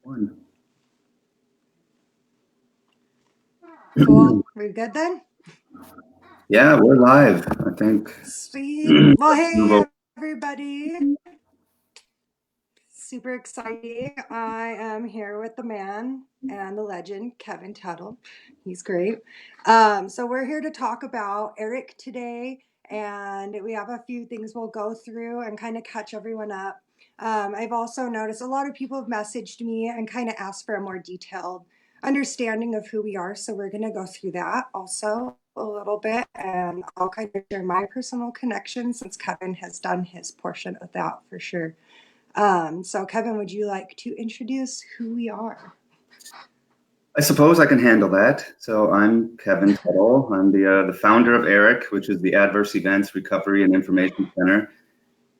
One. Cool. We good then? Yeah, we're live, I think. Sweet. Well, hey, everybody. Super exciting. I am here with the man and the legend, Kevin Tuttle. He's great. So, we're here to talk about Eric today, and we have a few things we'll go through and kind of catch everyone up. I've also noticed a lot of people have messaged me and kind of asked for a more detailed understanding of who we are. So, we're going to go through that also a little bit, and I'll kind of share my personal connection since Kevin has done his portion of that for sure. So Kevin, would you like to introduce who we are? I suppose I can handle that. So I'm Kevin Tuttle. I'm the founder of ERIC, which is the Adverse Events Recovery and Information Center.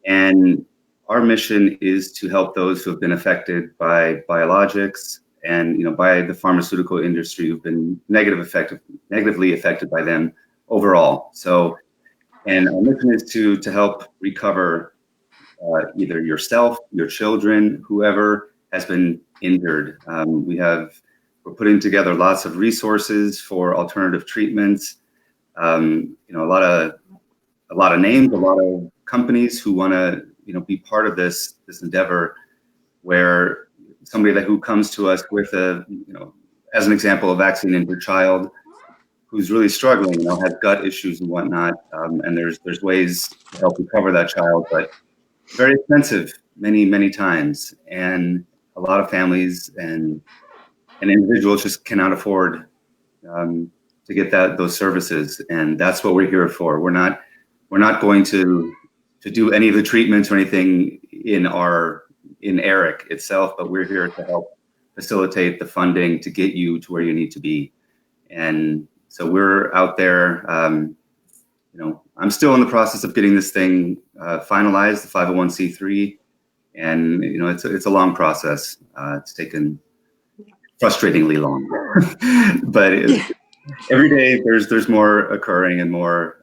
And our mission is to help those who have been affected by biologics and by the pharmaceutical industry who've been negatively affected by them overall. So, and our mission is to help recover either yourself, your children, whoever has been injured. We're putting together lots of resources for alternative treatments. A lot of names, a lot of companies who want to be part of this endeavor, where somebody who comes to us with as an example, a vaccine injured child who's really struggling, has gut issues and whatnot, and there's ways to help recover that child, but very expensive many times, and a lot of families and individuals just cannot afford um, to get those services, and that's what we're here for. We're not going to do any of the treatments or anything in ERIC itself, but we're here to help facilitate the funding to get you to where you need to be. And so we're out there. I'm still in the process of getting this thing finalized, the 501c3, and it's a long process. It's taken frustratingly long, but Yeah. every day there's more occurring and more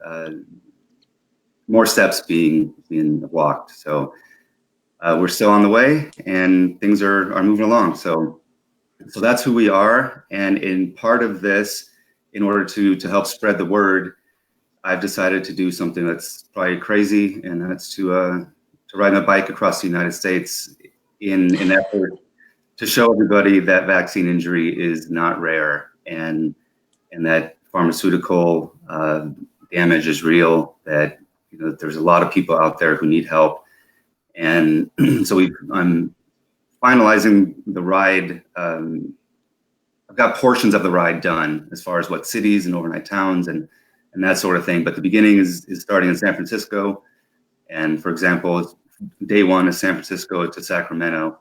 steps being walked. So we're still on the way, and things are moving along. So that's who we are, and in part of this, in order to help spread the word, I've decided to do something that's probably crazy, and that's to ride my bike across the United States in an effort to show everybody that vaccine injury is not rare, and that pharmaceutical damage is real. That there's a lot of people out there who need help, and so I'm finalizing the ride. I've got portions of the ride done as far as what cities and overnight towns and that sort of thing. But the beginning is starting in San Francisco. And for example, day one is San Francisco to Sacramento.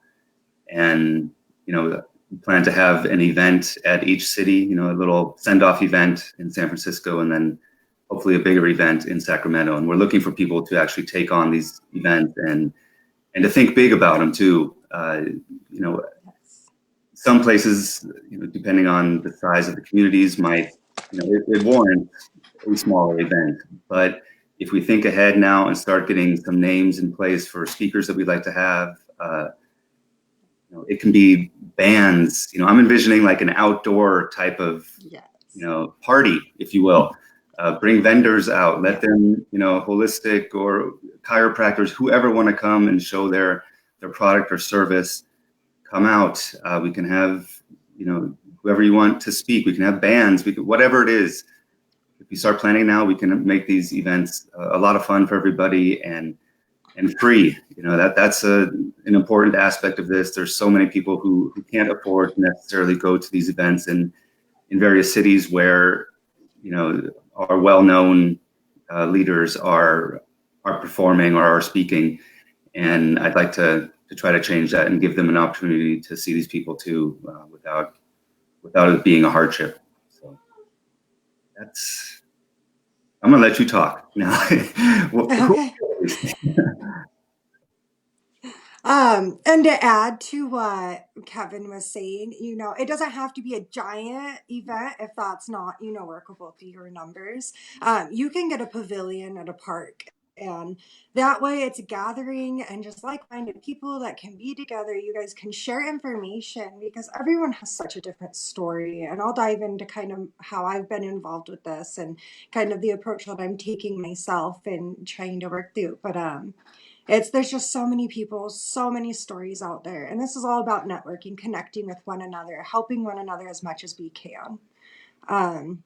And, we plan to have an event at each city, a little send-off event in San Francisco, and then hopefully a bigger event in Sacramento. And we're looking for people to actually take on these events and to think big about them too. Some places, depending on the size of the communities, might, it warrants a smaller event. But if we think ahead now and start getting some names in place for speakers that we'd like to have, it can be bands. I'm envisioning like an outdoor type of, Yes. party, if you will. Bring vendors out, let them, holistic or chiropractors, whoever want to come and show their product or service, come out. We can have, whoever you want to speak. We can have bands. We can, whatever it is. If we start planning now, we can make these events a lot of fun for everybody and free. That's an important aspect of this. There's so many people who can't afford to necessarily go to these events in various cities where our well-known leaders are performing or are speaking, and I'd like to try to change that and give them an opportunity to see these people too, without it being a hardship. So I'm gonna let you talk now. Okay. And to add to what Kevin was saying, it doesn't have to be a giant event if that's not, workable through your numbers. You can get a pavilion at a park And that way it's gathering and just like-minded people that can be together. You guys can share information because everyone has such a different story. And I'll dive into kind of how I've been involved with this and kind of the approach that I'm taking myself and trying to work through. But there's just so many people, so many stories out there. And this is all about networking, connecting with one another, helping one another as much as we can. Um,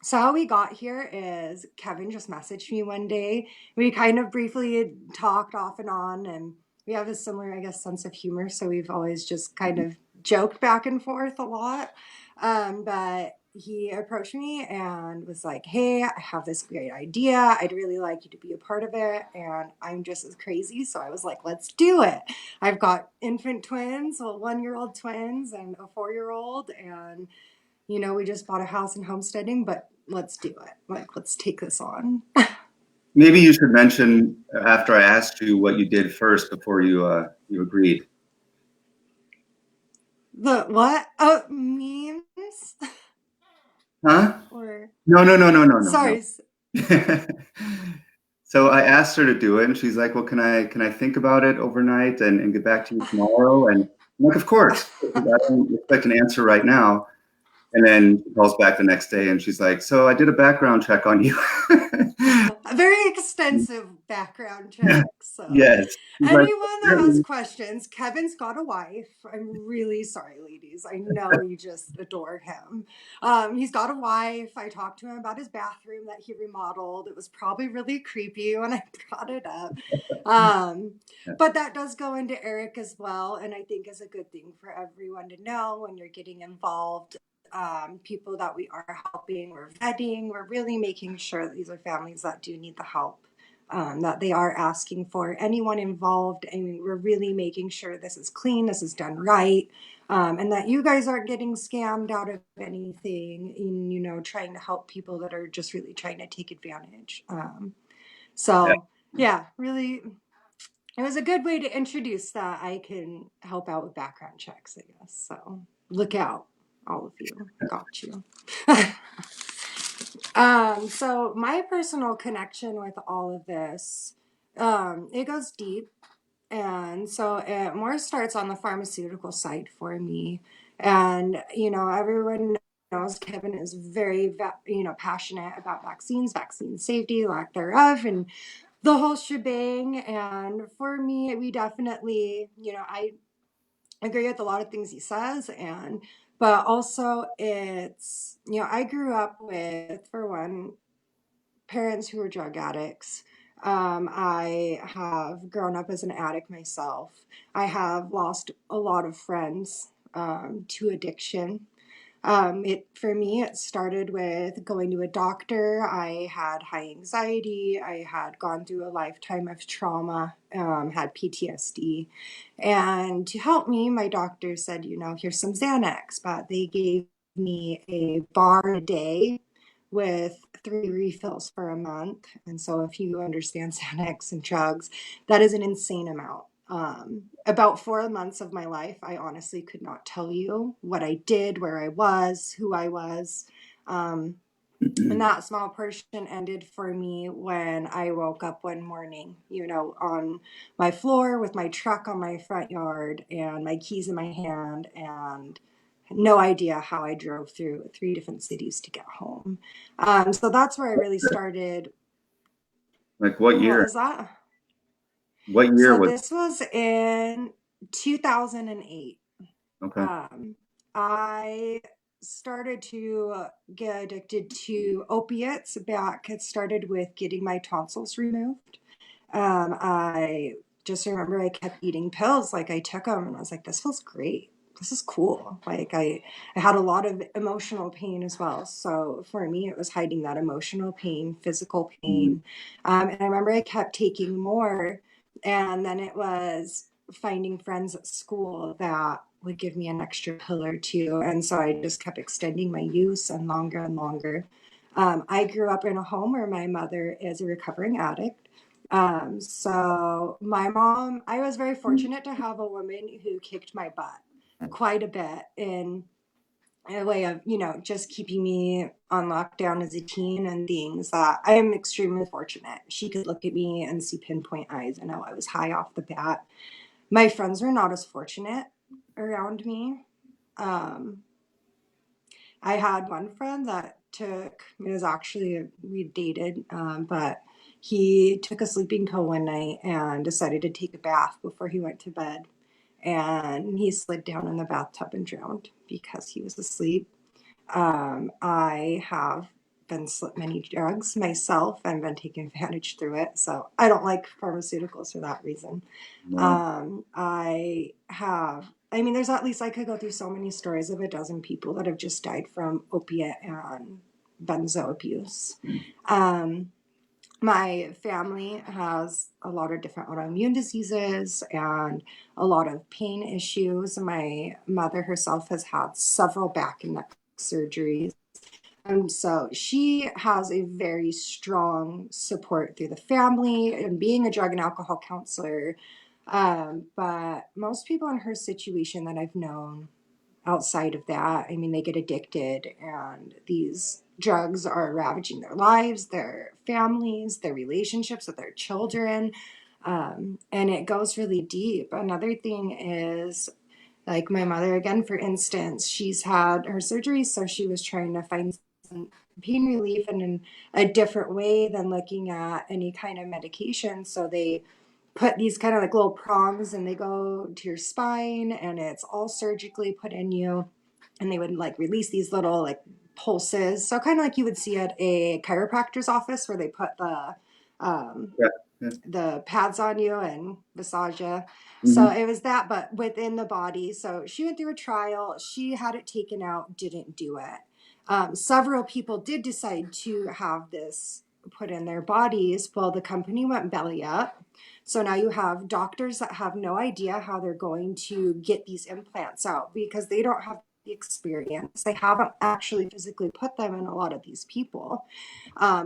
so how we got here is Kevin just messaged me one day. We kind of briefly talked off and on, and we have a similar, I guess, sense of humor. So we've always just kind of joked back and forth a lot. But he approached me and was like, "Hey, I have this great idea. I'd really like you to be a part of it." And I'm just as crazy. So I was like, "Let's do it." I've got infant twins, well, 1-year-old twins and a 4-year-old. And we just bought a house in homesteading, but let's do it. Let's take this on. Maybe you should mention after I asked you what you did first before you agreed. The what? Oh, memes? Huh? Or No, no, no, no, no, no, sorry. no. So I asked her to do it, and she's like, "Well, can I think about it overnight and get back to you tomorrow?" And I'm like, "Of course. I don't expect an answer right now." And then she calls back the next day, and she's like, "So I did a background check on you." A very extensive background check. So Yes. She's like, anyone that has "Apparently." questions, Kevin's got a wife. I'm really sorry, ladies. I know you just adore him. He's got a wife. I talked to him about his bathroom that he remodeled. It was probably really creepy when I brought it up. Um, but that does go into Eric as well, and I think is a good thing for everyone to know when you're getting involved. People that we are helping, we're vetting, we're really making sure that these are families that do need the help, that they are asking for. Anyone involved, I mean, we're really making sure this is clean, this is done right, and that you guys aren't getting scammed out of anything in, trying to help people that are just really trying to take advantage. Yeah. So, yeah, really, it was a good way to introduce that I can help out with background checks, I guess. So look out, all of you. I got you. So my personal connection with all of this, it goes deep. And so it more starts on the pharmaceutical side for me. And, everyone knows Kevin is very, passionate about vaccines, vaccine safety, lack thereof, and the whole shebang. And for me, we definitely, I agree with a lot of things he says. But also it's, I grew up with, for one, parents who were drug addicts. I have grown up as an addict myself. I have lost a lot of friends to addiction. For me, it started with going to a doctor. I had high anxiety. I had gone through a lifetime of trauma, had PTSD. And to help me, my doctor said, here's some Xanax, but they gave me a bar a day with 3 refills for a month. And so if you understand Xanax and drugs, that is an insane amount. About 4 months of my life, I honestly could not tell you what I did, where I was, who I was. And that small portion ended for me when I woke up one morning, on my floor with my truck on my front yard and my keys in my hand, and no idea how I drove through 3 different cities to get home. So that's where I really started. Like what What year? was that? What year So was? this was in 2008. Okay. Um, I started to get addicted to opiates back. It started with getting my tonsils removed. I just remember I kept eating pills. Like I took them and I was like, this feels great. This is cool. Like I had a lot of emotional pain as well. So for me, it was hiding that emotional pain, physical Mhm. pain. And I remember I kept taking more. And then it was finding friends at school that would give me an extra pill or two. And so I just kept extending my use and longer and longer. I grew up in a home where my mother is a recovering addict. So my mom, I was very fortunate to have a woman who kicked my butt quite a bit in a way of, just keeping me on lockdown as a teen and things that I am extremely fortunate. She could look at me and see pinpoint eyes and know I was high off the bat. My friends were not as fortunate around me. Um, I had one friend that it was actually, we dated, but he took a sleeping pill one night and decided to take a bath before he went to bed. And he slid down in the bathtub and drowned because he was asleep. I have been slipped many drugs myself and been taking advantage through it. So I don't like pharmaceuticals for that reason. Wow. There's at least I could go through so many stories of a dozen people that have just died from opiate and benzo abuse. Um, my family has a lot of different autoimmune diseases and a lot of pain issues. My mother herself has had several back and neck surgeries. And so she has a very strong support through the family and being a drug and alcohol counselor. But most people in her situation that I've known outside of that, they get addicted, and these drugs are ravaging their lives, their families, their relationships with their children. And it goes really deep. Another thing is, like my mother, again, for instance, she's had her surgery, so she was trying to find some pain relief and in a different way than looking at any kind of medication. So they put these kind of like little prongs and they go to your spine and it's all surgically put in you. And they would like release these little like pulses. So kind of like you would see at a chiropractor's office where they put um, Yeah. Yeah. the pads on you and massage you. So Mm-hmm. it was that, but within the body. So she went through a trial. She had it taken out, didn't do it. Several people did decide to have this put in their bodies. Well, the company went belly up. So now you have doctors that have no idea how they're going to get these implants out because they don't have the experience. They haven't actually physically put them in a lot of these people.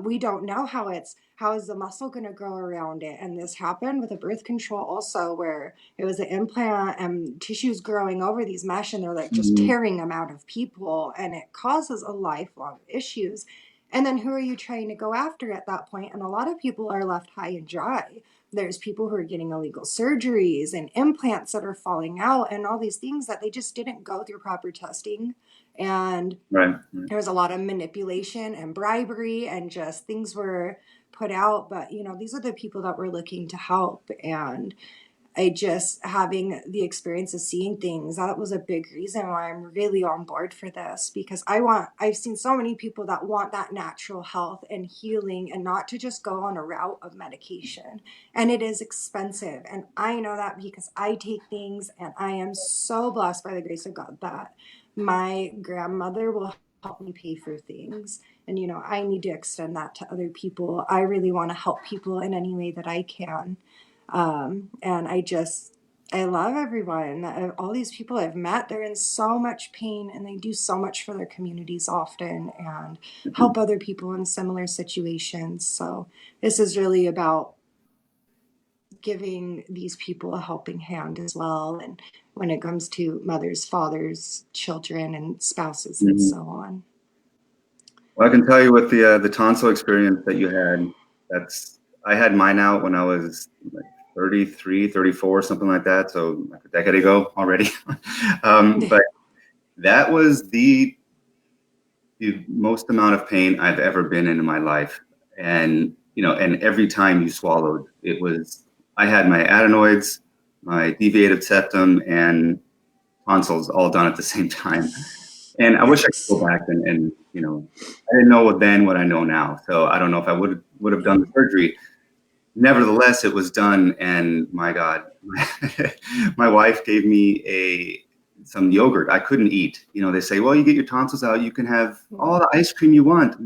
We don't know how is the muscle going to grow around it. And this happened with a birth control also, where it was an implant and tissues growing over these mesh and they're like just Mm-hmm. tearing them out of people, and it causes a lifelong issues. And then who are you trying to go after at that point? And a lot of people are left high and dry. There's people who are getting illegal surgeries and implants that are falling out and all these things that they just didn't go through proper testing. And Right. Right. there was a lot of manipulation and bribery and just things were put out. But these are the people that we're looking to help. And I just having the experience of seeing things, that was a big reason why I'm really on board for this, because I've seen so many people that want that natural health and healing and not to just go on a route of medication. And it is expensive. And I know that because I take things, and I am so blessed by the grace of God that my grandmother will help me pay for things. And I need to extend that to other people. I really want to help people in any way that I can. And I love everyone. All these people I've met, they're in so much pain and they do so much for their communities often and help other people in similar situations. So this is really about giving these people a helping hand as well. And when it comes to mothers, fathers, children, and spouses and Mm-hmm. so on. Well, I can tell you with the tonsil experience that you had, I had mine out when I was like 33, 34, something like that. So like a decade ago already. But that was the most amount of pain I've ever been in my life. And, and every time you swallowed, I had my adenoids, my deviated septum, and tonsils all done at the same time. And I wish I could go Yikes. back and I didn't know then what I know now. So I don't know if I would have done the surgery. Nevertheless, it was done, and my God, my wife gave me some yogurt. I couldn't eat. They say, well, you get your tonsils out, you can have all the ice cream you want.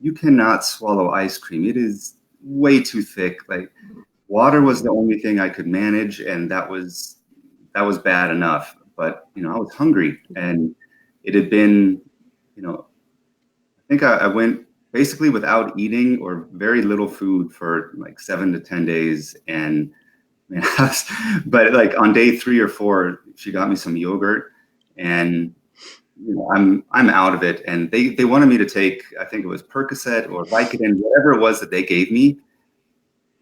You cannot swallow ice cream. It is way too thick. Like water was the only thing I could manage, and that was bad enough. But I was hungry, and it had been, I think I went basically without eating or very little food for like 7 to 10 days. And man, but like on day 3 or 4, she got me some yogurt, and I'm out of it. And they wanted me to take, I think it was Percocet or Vicodin, whatever it was that they gave me.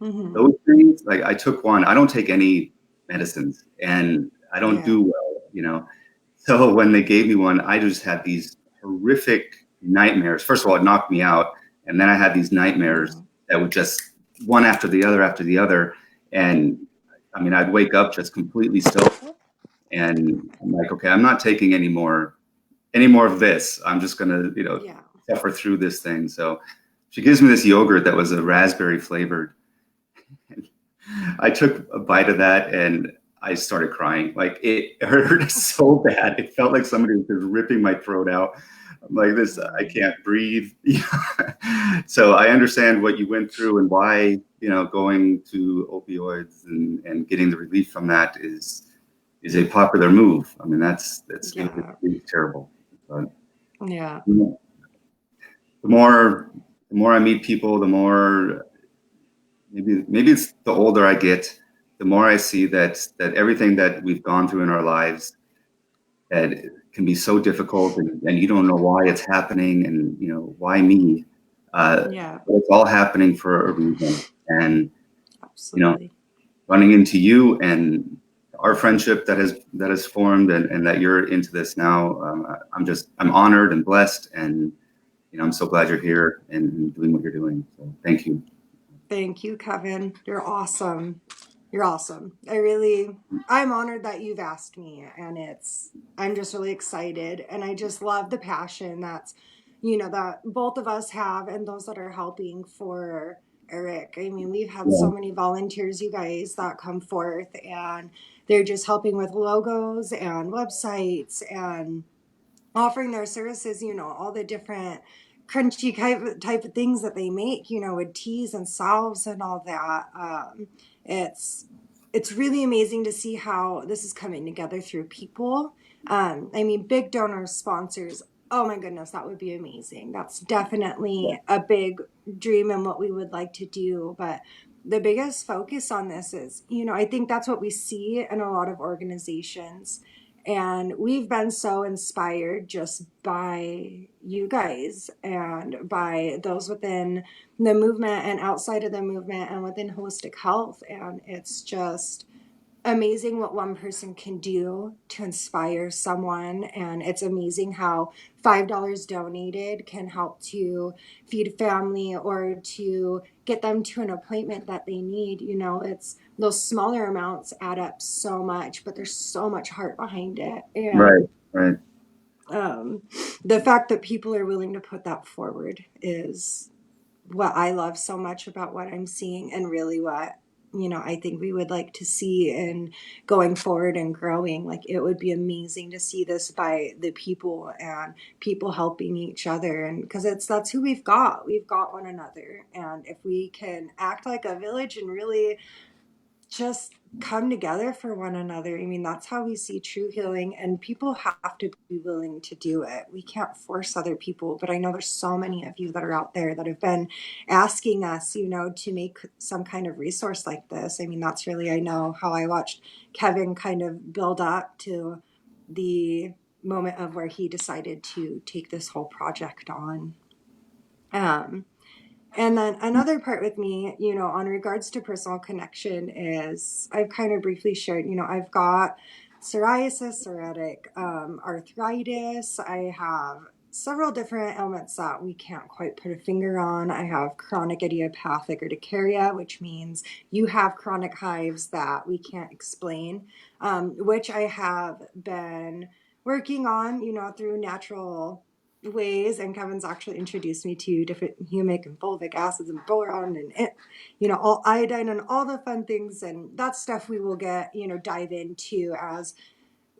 Mm-hmm. Those things, like I took one. I don't take any medicines, and I don't Yeah. do well. So when they gave me one, I just had these horrific nightmares. First of all, it knocked me out, and then I had these nightmares Yeah. that would just one after the other, and I mean, I'd wake up just completely still, and I'm like, okay, I'm not taking any more of this. I'm just gonna, Yeah. suffer through this thing. So she gives me this yogurt that was a raspberry flavored. I took a bite of that and I started crying. Like it hurt so bad. It felt like somebody was just ripping my throat out. I'm like this, I Mm. can't breathe. So I understand what you went through and why, going to opioids and getting the relief from that is a popular move. I mean, Yeah. it's terrible. But Yeah. the more the more I meet people, the more maybe it's the older I get, the more I see that everything that we've gone through in our lives that can be so difficult and you don't know why it's happening and why me. Yeah. But it's all happening for a reason. And you know, Absolutely. running into you and our friendship that has formed and that you're into this now, I'm honored and blessed and I'm so glad you're here and doing what you're doing. So thank you. Thank you, Kevin. You're awesome. You're awesome. I'm honored that you've asked me, and I'm just really excited. And I just love the passion that both of us have and those that are helping for Eric. I mean, we've had Yeah, so many volunteers, you guys, that come forth and they're just helping with logos and websites and offering their services, all the different crunchy type of things that they make, with teas and salves and all that. It's it's really amazing to see how this is coming together through people. I mean, big donors, sponsors. Oh my goodness, that would be amazing. That's yeah, definitely a big dream and what we would like to do. But the biggest focus on this is, I think that's what we see in a lot of organizations, and we've been so inspired just by you guys and by those within the movement and outside of the movement and within holistic health. And it's just amazing what one person can do to inspire someone. And it's amazing how $5 donated can help to feed a family or to get them to an appointment that they need. It's those smaller amounts add up so much, but there's so much heart behind it. right, And right. um, the fact that people are willing to put that forward is what I love so much about what I'm seeing, and really what I think we would like to see in going forward and growing. Like, it would be amazing to see this by the people and people helping each other, and because that's who we've got one another. And if we can act like a village and really just come together for one another. I mean, that's how we see true healing, and people have to be willing to do it. We can't force other people, but I know there's so many of you that are out there that have been asking us, to make some kind of resource like this. I mean, that's really, I know how I watched Kevin kind of build up to the moment of where he decided to take this whole project on. Um, and then another part with me, on regards to personal connection is I've kind of briefly shared, I've got psoriasis, psoriatic arthritis. I have several different ailments that we can't quite put a finger on. I have chronic idiopathic urticaria, which means you have chronic hives that we can't explain, which I have been working on, through natural ways. And Kevin's actually introduced me to different humic and fulvic acids and boron and all iodine and all the fun things, and that stuff we will get dive into as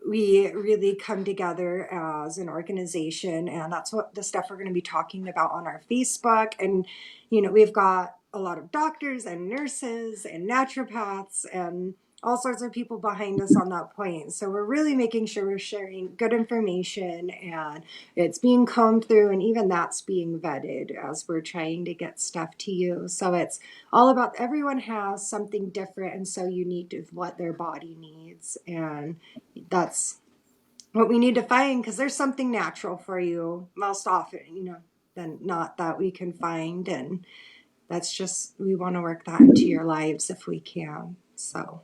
we really come together as an organization. And that's what the stuff we're going to be talking about on our Facebook. And we've got a lot of doctors and nurses and naturopaths and all sorts of people behind us on that point. So we're really making sure we're sharing good information and it's being combed through, and even that's being vetted as we're trying to get stuff to you. So it's all about, everyone has something different and so unique to what their body needs. And that's what we need to find, because there's something natural for you most often, than not that we can find. And that's just, we want to work that into your lives if we can. So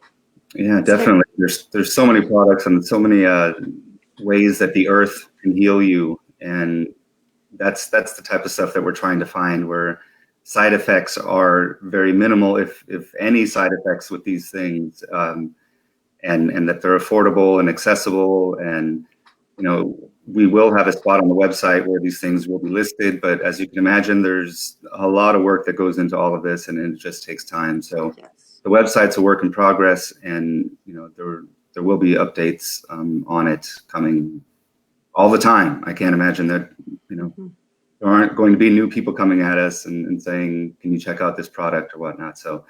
Yeah, it's been, definitely. There's so many products and so many ways that the earth can heal you, and that's the type of stuff that we're trying to find, where side effects are very minimal, if any side effects with these things, and that they're affordable and accessible. And we will have a spot on the website where these things will be listed, but as you can imagine, there's a lot of work that goes into all of this, and it just takes time. So yes. the website's a work in progress, and there will be updates on it coming all the time. I can't imagine that Mm-hmm. there aren't going to be new people coming at us and saying, "Can you check out this product" or whatnot. So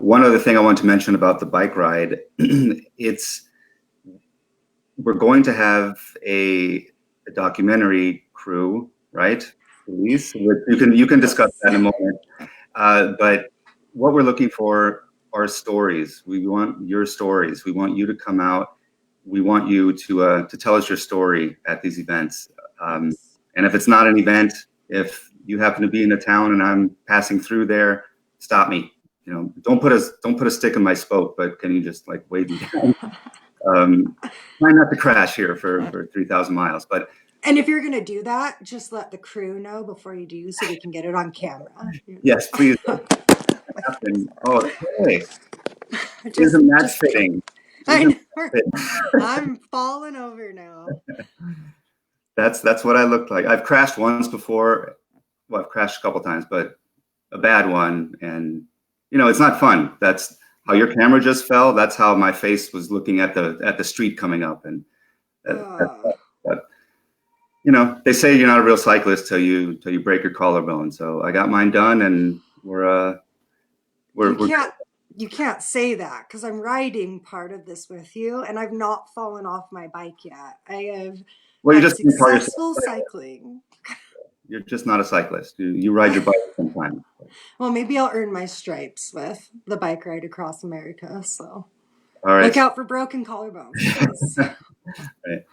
one other thing I want to mention about the bike ride, we're going to have a documentary crew, right, Elise? You can discuss Yes. that in a moment. But what we're looking for are stories. We want your stories. We want you to come out. We want you to tell us your story at these events. Yes. And if it's not an event, if you happen to be in a town and I'm passing through there, stop me. Don't put a stick in my spoke, but can you just like wave me down? Um, Try not to crash here for 3,000 miles. But And if you're going to do that, just let the crew know before you do so we can get it on camera. yes, please happen. Oh, okay. just Isn't that just kidding. fitting? I Isn't know. that fitting? I'm falling over now. That's what I looked like. I've crashed once before. Well, I've crashed a couple times, but a bad one. And it's not fun. That's how your camera just fell. That's how my face was looking at the street coming up. And Uh, but they say you're not a real cyclist till you break your collarbone. So I got mine done, and you we're can't you can't say that because I'm riding part of this with you, and I've not fallen off my bike yet. I have well, you had just can't call yourself successful a cyclist. cycling. You're just not a cyclist. You ride your bike sometimes. Well, maybe I'll earn my stripes with the bike ride across America. So All look right. out for broken collarbones, guys. Right.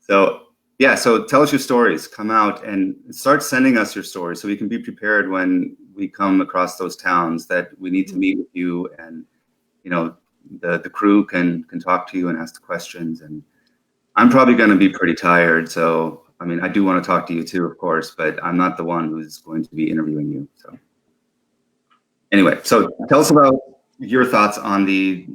So yeah, so tell us your stories. Come out and start sending us your stories so we can be prepared when we come across those towns that we need to meet with you, and you know the crew can talk to you and ask the questions. And I'm probably going to be pretty tired, so I mean I do want to talk to you too, of course, but I'm not the one who's going to be interviewing you. So anyway, so tell us about your thoughts on the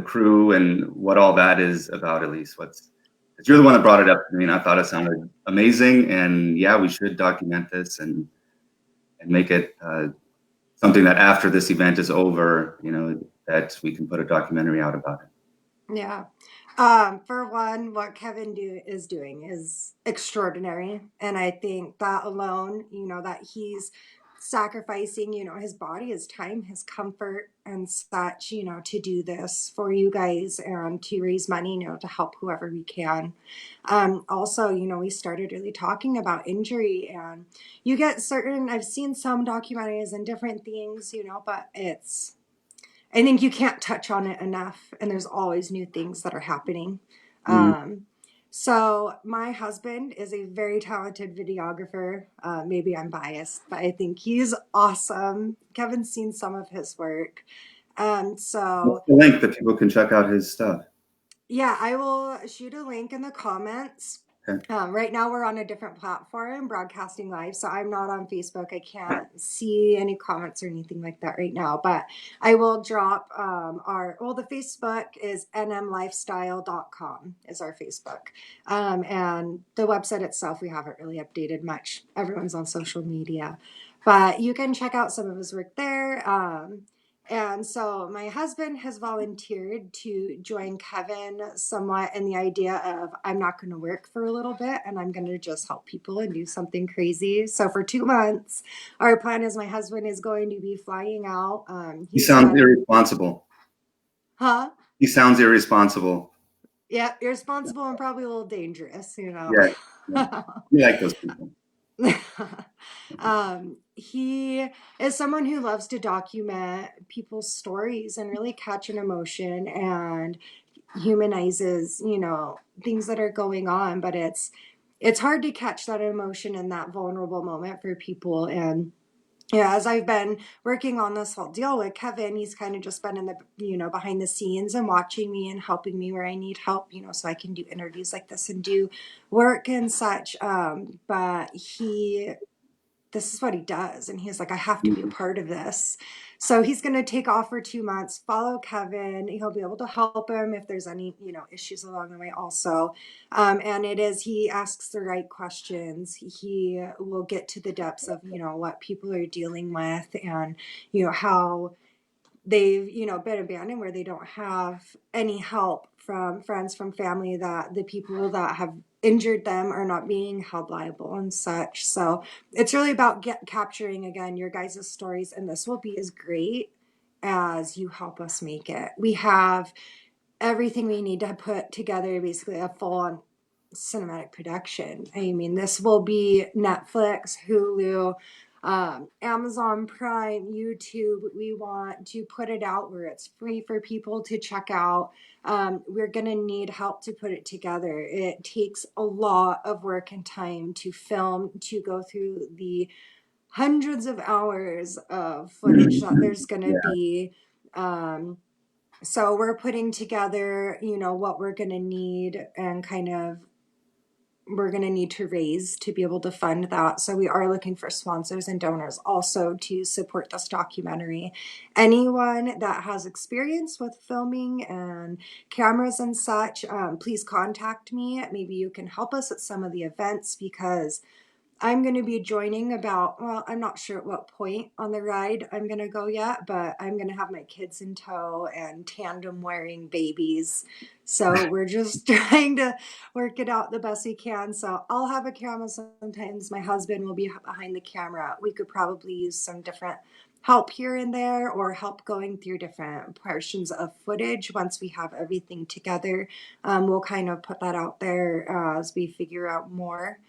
crew and what all that is about, Elise. Because you're the one that brought it up to me, and I thought it sounded amazing. And yeah, we should document this and make it something that after this event is over, that we can put a documentary out about it. Yeah. For one, what is doing is extraordinary. And I think that alone, that he's sacrificing, his body, his time, his comfort and such, to do this for you guys and to raise money, to help whoever we can. Also, we started really talking about injury, and I've seen some documentaries and different things, but I think you can't touch on it enough, and there's always new things that are happening. Mm. Um, so my husband is a very talented videographer. Maybe I'm biased, but I think he's awesome. Kevin's seen some of his work. What's So the link that people can check out his stuff? yeah, I will shoot a link in the comments. Okay. Right now, we're on a different platform, broadcasting live. So I'm not on Facebook. I can't see any comments or anything like that right now. But I will drop the Facebook is nmlifestyle.com is our Facebook. And the website itself, we haven't really updated much. Everyone's on social media. But you can check out some of his work there. And so my husband has volunteered to join Kevin somewhat in the idea of I'm not going to work for a little bit and I'm going to just help people and do something crazy. So for 2 months, our plan is my husband is going to be flying out. He He's sounds done, irresponsible. huh? He sounds irresponsible. Yeah, irresponsible and probably a little dangerous, Yeah, yeah. We like those people. He is someone who loves to document people's stories and really catch an emotion. And humanizes, things that are going on, but it's hard to catch that emotion in that vulnerable moment for people. And yeah, as I've been working on this whole deal with Kevin, he's kind of just been in the, behind the scenes and watching me and helping me where I need help, so I can do interviews like this and do work and such. But this is what he does. And he's like, I have to be a part of this. So he's going to take off for 2 months, follow Kevin. He'll be able to help him if there's any, issues along the way also. And he asks the right questions. He will get to the depths of, what people are dealing with and, how they've been abandoned, where they don't have any help from friends, from family, that the people that have injured them are not being held liable and such. So it's really about capturing again your guys' stories, and this will be as great as you help us make it. We have everything we need to put together basically a full-on cinematic production. I mean, this will be Netflix, Hulu, Amazon Prime, YouTube. We want to put it out where it's free for people to check out. We're going to need help to put it together. It takes a lot of work and time to film, to go through the hundreds of hours of footage that there's going to Yeah. be. So we're putting together, what we're going to need, and kind of we're going to need to raise to be able to fund that. So we are looking for sponsors and donors also to support this documentary. Anyone that has experience with filming and cameras and such, please contact me. Maybe you can help us at some of the events, because I'm going to be joining I'm not sure at what point on the ride I'm going to go yet, but I'm going to have my kids in tow and tandem wearing babies. So we're just trying to work it out the best we can. So I'll have a camera sometimes. My husband will be behind the camera. We could probably use some different help here and there, or help going through different portions of footage once we have everything together. We'll kind of put that out there as we figure out more.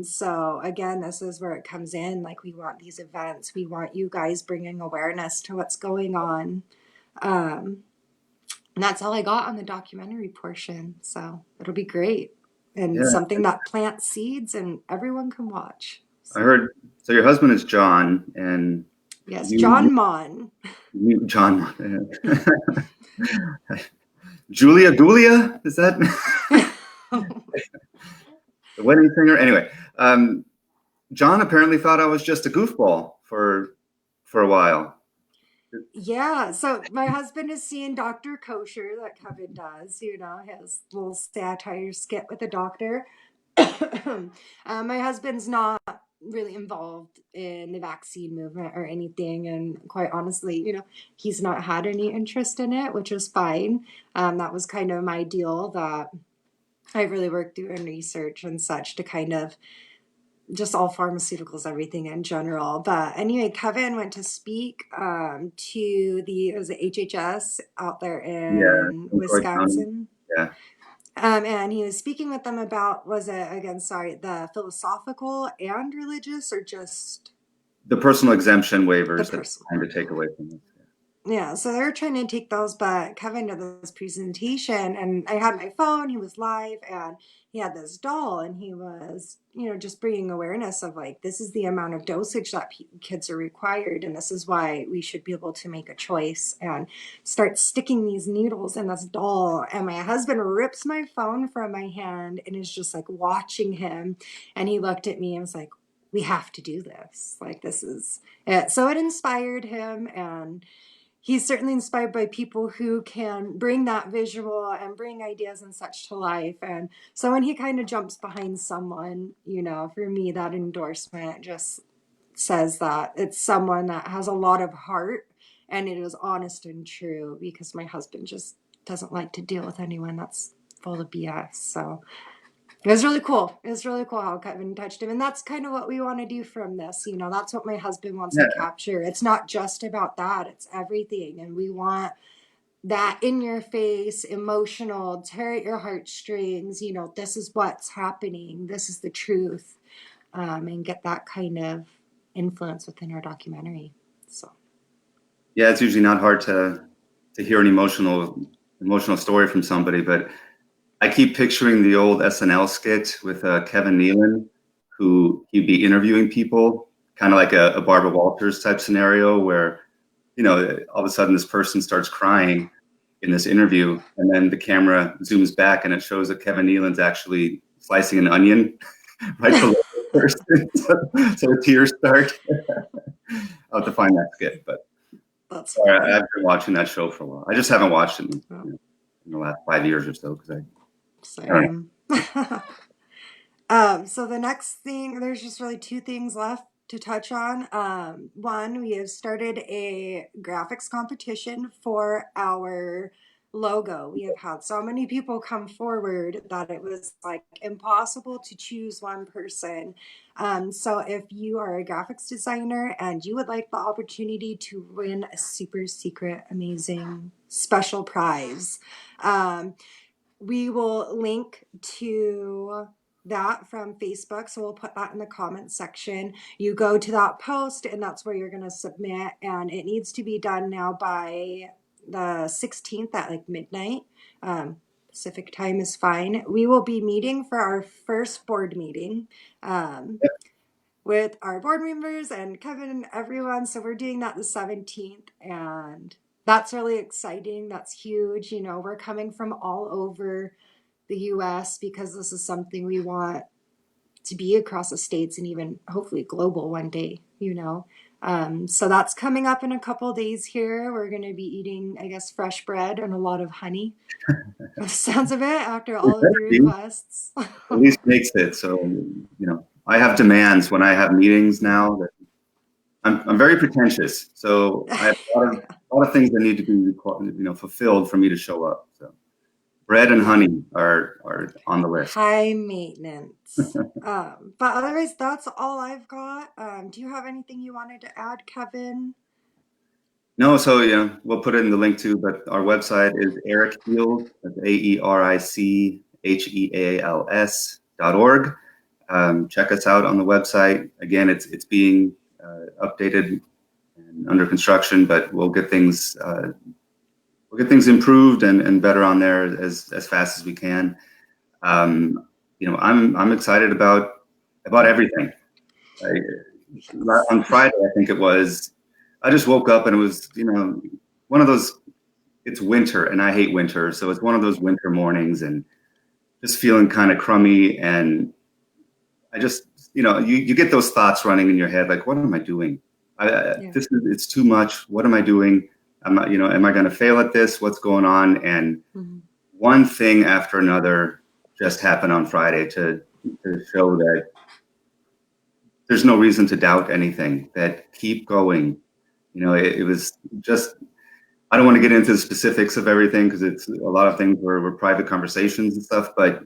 So again, this is where it comes in. Like, we want these events. We want you guys bringing awareness to what's going on. And that's all I got on the documentary portion. So it'll be great, and Yeah. something that plants seeds and everyone can watch. I heard. So your husband is John, and Yes, you, John Mon. you John. Julia, is that the wedding singer? Anyway, John apparently thought I was just a goofball for a while. Yeah, so my husband is seeing Dr. Kosher, that Kevin does, his little satire skit with the doctor. My husband's not really involved in the vaccine movement or anything, and quite honestly, he's not had any interest in it, which is fine. That was kind of my deal, that I really worked through in research and such to kind of just all pharmaceuticals, everything in general. But anyway, Kevin went to speak to it was the HHS out there Yeah, in in Croy County. Wisconsin. Yeah, And he was speaking with them about, was it, again, sorry, the philosophical and religious, or just the personal exemption the waivers that personal? they're trying to take away from us. Yeah, so they're trying to take those, but Kevin did this presentation, and I had my phone, he was live, and he had this doll, and he was, just bringing awareness of, like, this is the amount of dosage that kids are required, and this is why we should be able to make a choice and start sticking these needles in this doll. And my husband rips my phone from my hand and is just, like, watching him, and he looked at me and was like, we have to do this. Like, this is it. So it inspired him, and he's certainly inspired by people who can bring that visual and bring ideas and such to life. And so when he kind of jumps behind someone, for me, that endorsement just says that it's someone that has a lot of heart, and it is honest and true, because my husband just doesn't like to deal with anyone that's full of BS. So it was really cool. It was really cool how Kevin touched him. And that's kind of what we want to do from this. That's what my husband wants to Yeah, capture. It's not just about that, it's everything. And we want that in your face, emotional, tear at your heartstrings. This is what's happening. This is the truth. And get that kind of influence within our documentary. So, yeah, it's usually not hard to hear an emotional emotional story from somebody, but I keep picturing the old SNL skit with Kevin Nealon, who he'd be interviewing people, kind of like a Barbara Walters type scenario where, all of a sudden this person starts crying in this interview, and then the camera zooms back and it shows that Kevin Nealon's actually slicing an onion right below the person. So the tears start. I'll have to find that skit, but That's funny. I've been watching that show for a while. I just haven't watched it in the last 5 years or so because Same. So the next thing, there's just really two things left to touch on. One, we have started a graphics competition for our logo. We have had so many people come forward that it was like impossible to choose one person. So if you are a graphics designer and you would like the opportunity to win a super secret, amazing, special prize, we will link to that from Facebook. So we'll put that in the comments section. You go to that post and that's where you're going to submit. And it needs to be done now by the 16th at like midnight. Pacific time is fine. We will be meeting for our first board meeting. With our board members and Kevin and everyone. So we're doing that the 17th, and that's really exciting. That's huge. We're coming from all over the US because this is something we want to be across the states and even hopefully global one day, So that's coming up in a couple days here. We're going to be eating, I guess, fresh bread and a lot of honey. The sounds of it after all of the requests. Elise makes it. So, I have demands when I have meetings now that I'm very pretentious. So I have a lot of things that need to be, fulfilled for me to show up. So bread and honey are on the list. High maintenance. But otherwise, that's all I've got. Do you have anything you wanted to add, Kevin? No, so we'll put it in the link too, but our website is ericheals, that's AERICHEALS.org. Check us out on the website. Again, it's being updated and under construction, but we'll get things improved and better on there as fast as we can. I'm excited about everything. On Friday, I think it was, I just woke up and it was, one of those, it's winter and I hate winter. So it's one of those winter mornings and just feeling kind of crummy. And I just, you get those thoughts running in your head. Like, what am I doing? It's too much. What am I doing? I'm not, am I going to fail at this? What's going on? And one thing after another just happened on Friday to show that there's no reason to doubt anything, that keep going. It was just, I don't want to get into the specifics of everything because it's a lot of things were private conversations and stuff, but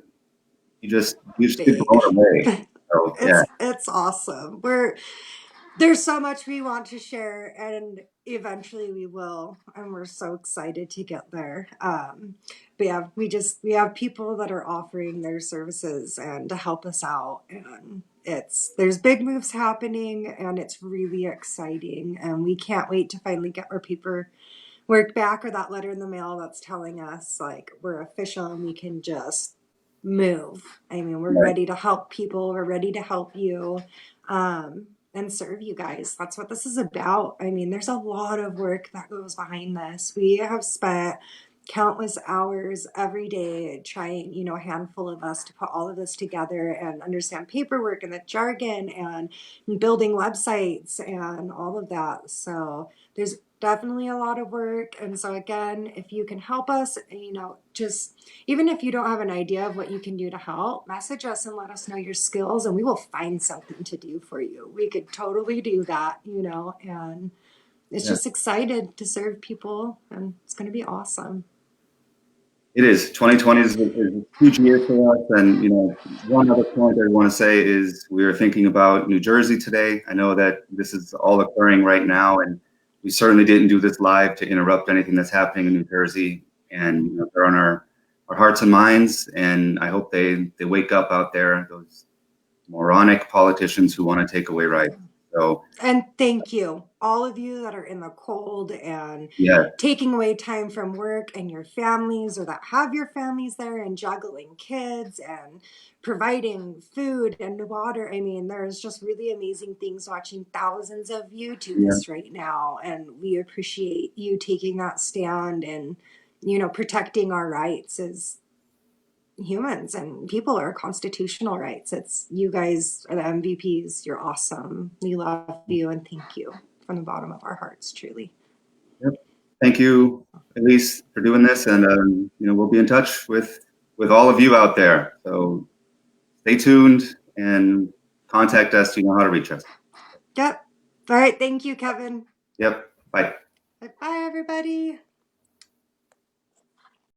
you just get blown away. So, It's awesome. There's so much we want to share, and eventually we will, and we're so excited to get there. But yeah, we have people that are offering their services and to help us out, and there's big moves happening, and it's really exciting, and we can't wait to finally get our paperwork back or that letter in the mail that's telling us like we're official and we can just move. I mean, we're ready to help people. We're ready to help you. And serve you guys. That's what this is about. I mean, there's a lot of work that goes behind this. We have spent countless hours every day trying, a handful of us to put all of this together and understand paperwork and the jargon and building websites and all of that. So there's definitely a lot of work. And so again, if you can help us, just even if you don't have an idea of what you can do to help, message us and let us know your skills and we will find something to do for you. We could totally do that, and it's just excited to serve people and it's going to be awesome. It is. 2020 is a huge year for us. And, one other point I want to say is we were thinking about New Jersey today. I know that this is all occurring right now, and we certainly didn't do this live to interrupt anything that's happening in New Jersey. And they're on our hearts and minds. And I hope they wake up out there, those moronic politicians who want to take away rights. So And thank you, all of you that are in the cold and yeah, taking away time from work and your families, or that have your families there, and juggling kids and providing food and water. I mean, there's just really amazing things watching thousands of you do yeah, this right now. And we appreciate you taking that stand and, protecting our rights as humans and people, are constitutional rights. It's you guys are the MVPs. You're awesome. We love you and thank you from the bottom of our hearts, truly. yep. Thank you, Elise, for doing this, and we'll be in touch with all of you out there. So stay tuned and contact us. You know how to reach us. Yep. All right. Thank you, Kevin. Yep. Bye. Bye, everybody.